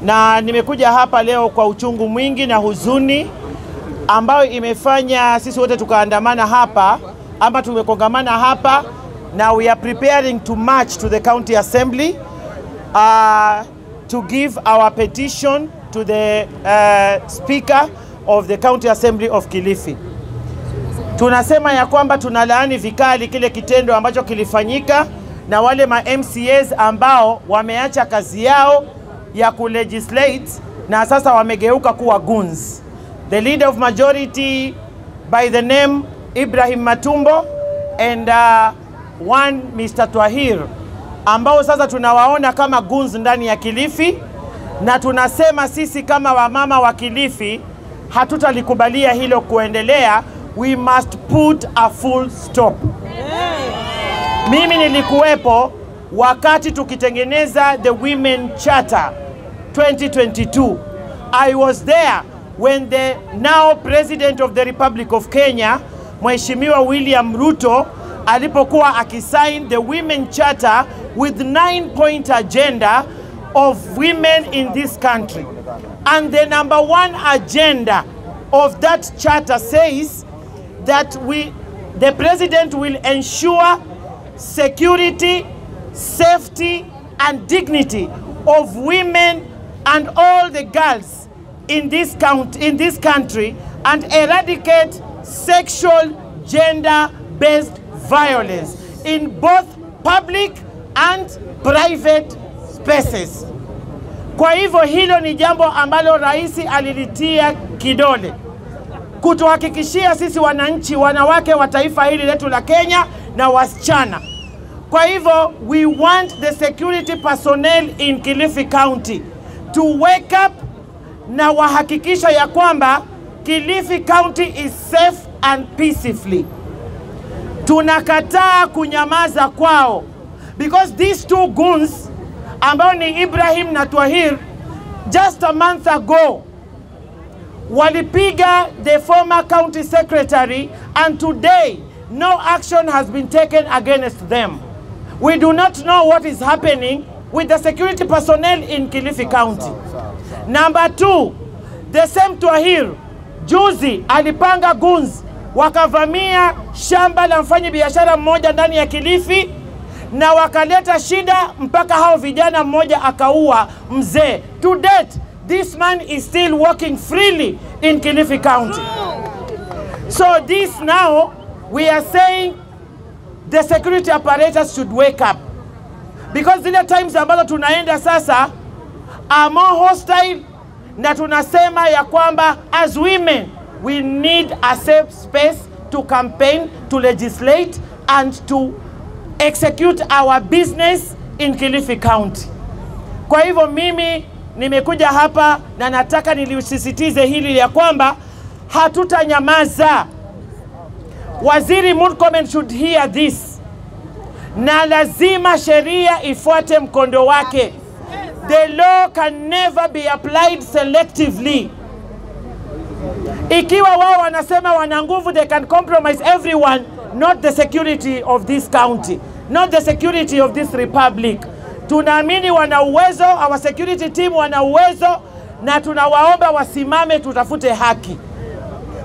na nimekuja hapa leo kwa uchungu mwingi na huzuni ambayo imefanya sisi wote tukaandamana hapa, ama tumekongamana hapa, na we are preparing to march to the county assembly to give our petition to the speaker of the county assembly of Kilifi. Tunasema ya kwamba tunalaani vikali kile kitendo ambacho kilifanyika na wale ma MCAs ambao wameacha kazi yao ya kulegislate na sasa wamegeuka kuwa goons. The leader of majority by the name Ibrahim Matumbo and one Mr. Twahir ambao sasa tunawaona kama goons ndani ya Kilifi, na tunasema sisi kama wamama wa Kilifi hatutalikubalia hilo kuendelea. We must put a full stop. Mimi nilikuwepo wakati tukitengeneza the Women Charter 2022. I was there when the now President of the Republic of Kenya, Mheshimiwa William Ruto, alipokuwa akisign the Women Charter with 9-point agenda of women in this country. And the number one agenda of that charter says that the President will ensure security, safety, and dignity of women and all the girls in this country, and eradicate sexual gender-based violence in both public and private spaces. Kwa hivyo hilo ni jambo ambalo rais alilitia kidole kutuhakikishia sisi wananchi, wanawake wa taifa hili letu la Kenya na wasichana. Kwa hivyo we want the security personnel in Kilifi County to wake up na wahakikisha ya kwamba Kilifi County is safe and peacefully. Tunakataa kunyamaza kwao, because these two goons ambao ni Ibrahim na Twahir just a month ago walipiga the former county secretary, and today no action has been taken against them. We do not know what is happening with the security personnel in Kilifi County. Number two, the same Twahir juzi alipanga goons wakavamia shamba la mfanyi biashara mmoja ndani ya Kilifi na wakaleta shida mpaka hao vijana mmoja akaua mzee. To date, this man is still walking freely in Kilifi County. So this now, we are saying the security apparatus should wake up. Because zile times ambazo tunaenda sasa are more hostile, na tunasema ya kwamba as women, we need a safe space to campaign, to legislate, and to execute our business in Kilifi County. Kwa hivyo mimi nimekuja hapa na nataka nilisisitize hili ya kwamba hatutanyamaza. Waziri Murkomen should hear this. Na lazima sheria ifuate mkondo wake. The law can never be applied selectively. Ikiwa wao wanasema wana nguvu, they can compromise everyone, not the security of this county, not the security of this republic. Tunaamini wana uwezo, our security team wana uwezo, na tunawaomba wasimame tutafute haki.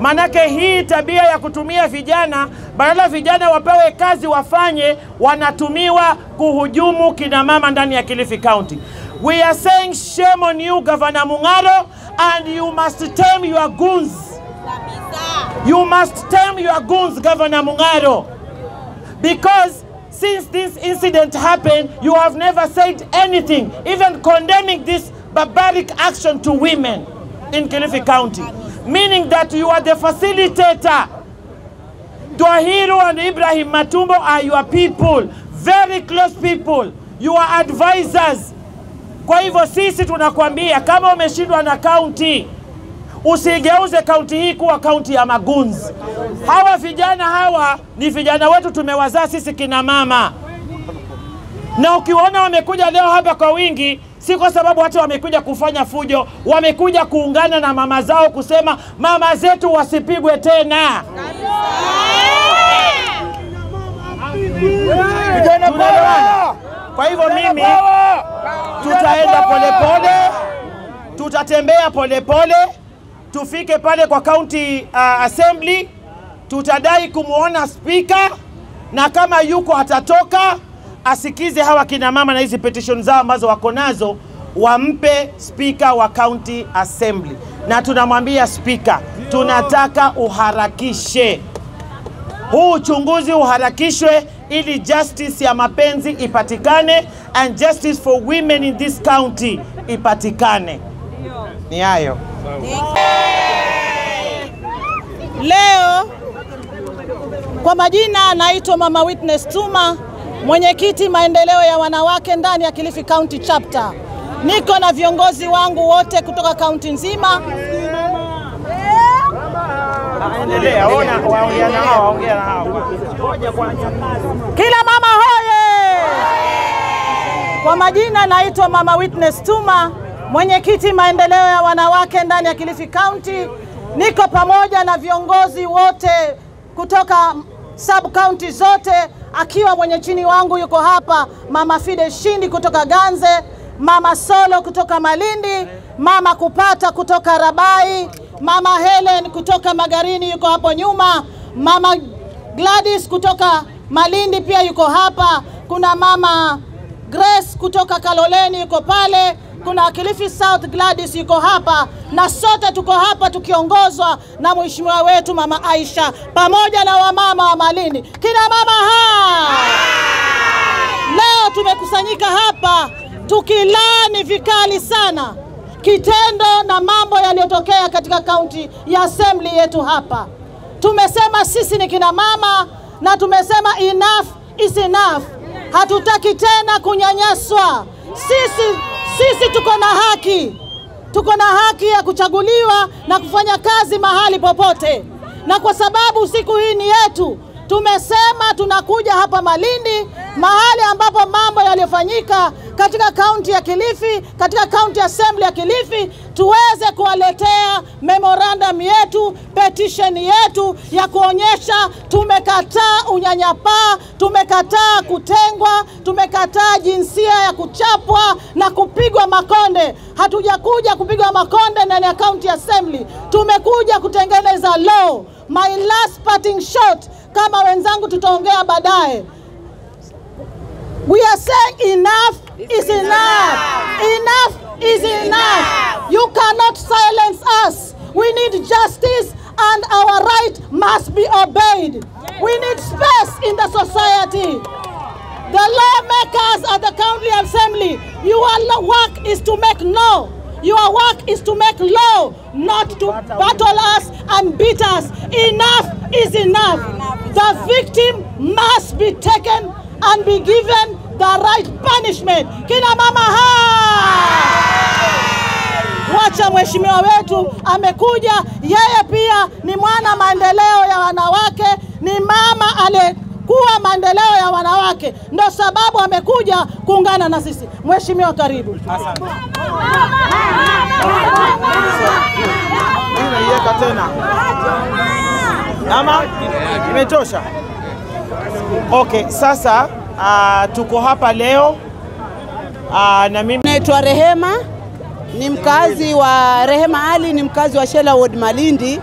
Manake hii tabia ya kutumia vijana, badala vijana wapewe kazi wafanye, wanatumiwa kuhujumu kina mama ndani ya Kilifi County. We are saying shame on you, Governor Mung'aro, and you must tame your goons. You must tame your goons, Governor Mung'aro. Because since this incident happened, you have never said anything, even condemning this barbaric action to women in Kilifi County. Meaning that you are the facilitator. Twahiru and Ibrahim Matumbo are your people, very close people. You are advisors. Kwa hivyo sisi tunakwambia, kama umeshindwa na county, usigeuze county hii kuwa county ya magunzi. Hawa vijana hawa ni vijana wetu, tumewazaa sisi kina mama. Na ukiona wamekuja leo hapa kwa wingi, si kwa sababu watu wamekuja kufanya fujo, wamekuja kuungana na mama zao kusema mama zetu wasipigwe tena. Kwa hivyo mimi tutaenda polepole, tutatembea polepole, tufike pale kwa county assembly, tutadai kumuona speaker, na kama yuko atatoka, asikize hawa kina mama na hizi petition zao ambazo wako nazo, wampe speaker wa county assembly. Na tunamwambia speaker, tunataka uharakishe. Huu uchunguzi uharakishwe ili justice ya mapenzi ipatikane and justice for women in this county ipatikane. Ni hayo. Leo kwa majina naitwa Mama Witness Tuma, mwenyekiti maendeleo ya wanawake ndani ya Kilifi County Chapter. Niko na viongozi wangu wote kutoka kaunti nzima. Kila mama hoye! Kwa majina naitwa Mama Witness Tuma, mwenyekiti maendeleo ya wanawake ndani ya Kilifi County. Niko pamoja na viongozi wote kutoka sub county zote, akiwa mwenye chini wangu yuko hapa Mama Fide Shindi kutoka Ganze, Mama Solo kutoka Malindi, Mama Kupata kutoka Rabai, Mama Helen kutoka Magarini yuko hapo nyuma, Mama Gladys kutoka Malindi pia yuko hapa, kuna Mama Grace kutoka Kaloleni yuko pale, kuna Kilifi South Gladys yuko hapa, na sote tuko hapa tukiongozwa na mheshimiwa wetu Mama Aisha pamoja na wamama wa Malindi. Kina mama leo tumekusanyika hapa tukilani vikali sana kitendo na mambo yaliyotokea katika county ya assembly yetu hapa. Tumesema sisi ni kina mama na tumesema enough is enough. Hatutaki tena kunyanyaswa. Sisi tuko na haki. Tuko na haki ya kuchaguliwa na kufanya kazi mahali popote. Na kwa sababu siku hii ni yetu, tumesema tunakuja hapa Malindi, mahali ambapo mambo yaliyofanyika katika kaunti ya Kilifi, katika county assembly ya Kilifi, tuweze kuwaletea memorandum yetu, petition yetu ya kuonyesha tumekataa unyanyapaa, tumekataa kutengwa, tumekataa jinsia ya kuchapwa na kupigwa makonde. Hatujakuja kupigwa makonde ndani ya county assembly, tumekuja kutengeneza law. My last parting shot, kama wenzangu tutaongea baadaye. We are saying enough is enough. Enough is enough. You cannot silence us. We need justice and our right must be obeyed. We need space in the society. The lawmakers at the county assembly, your work is to make law. Your work is to make law, not to battle us and beat us. Enough is enough. The victim must be taken and be given the right punishment. Kina mama wacha mheshimiwa wetu amekuja, yeye pia ni mwana maendeleo ya wanawake, ni mama aliyekuwa maendeleo ya wanawake, ndio sababu amekuja kuungana na sisi. Mheshimiwa, karibu. Asante. Ninaiweka tena. Ama imetosha. Okay, sasa tuko hapa leo na mimi naitwa Rehema, ni mkazi wa Rehema Ali, ni mkazi wa Shela Ward Malindi.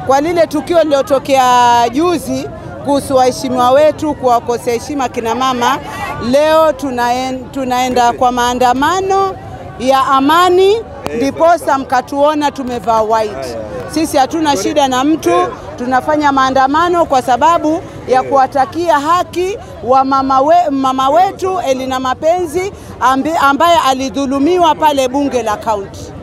Kwa lile tukio lililotokea juzi kuhusu waheshimiwa wetu kuwakosea heshima kina mama, leo tunaenda kwa maandamano ya amani, ndiposa mkatuona tumevaa white. Sisi hatuna shida na mtu, tunafanya maandamano kwa sababu ya kuwatakia haki wa mama wetu Elina Mapenzi ambaye alidhulumiwa pale bunge la kaunti.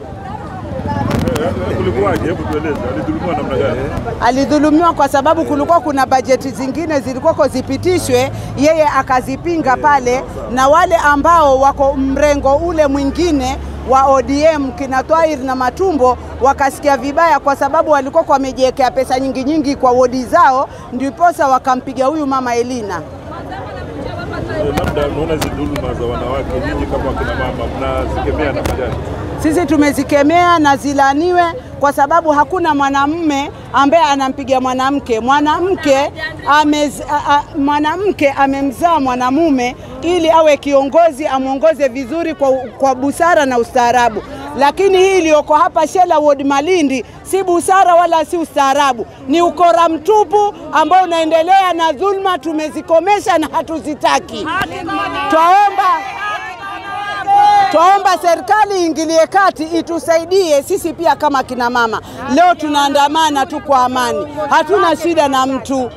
Kulikuwaje? Hebu tueleze, alidhulumiwa namna gani? Alidhulumiwa kwa sababu kulikuwa kuna bajeti zingine zilikuwa zipitishwe, yeye akazipinga pale, na wale ambao wako mrengo ule mwingine wa ODM kina Twair na Matumbo wakasikia vibaya kwa sababu walikuwa wamejiwekea pesa nyingi kwa wodi zao, ndiposa wakampiga huyu mama Elina. Labda unaona hizo dhuluma za wanawake, nyinyi kama kina mama mnazikemea na majani? Sisi tumezikemea na zilaniwe kwa sababu hakuna mwanamume ambaye anampiga mwanamke. Mwanamke amemzaa mwanamume ili awe kiongozi, amuongoze vizuri kwa busara na ustaarabu. lakini hii iliyoko hapa Shela Ward Malindi si busara wala si ustaarabu, ni ukora mtupu ambao unaendelea, na dhulma tumezikomesha na hatuzitaki. Twaomba serikali ingilie kati, itusaidie sisi pia kama kina mama. Leo tunaandamana tu kwa amani, hatuna shida na mtu.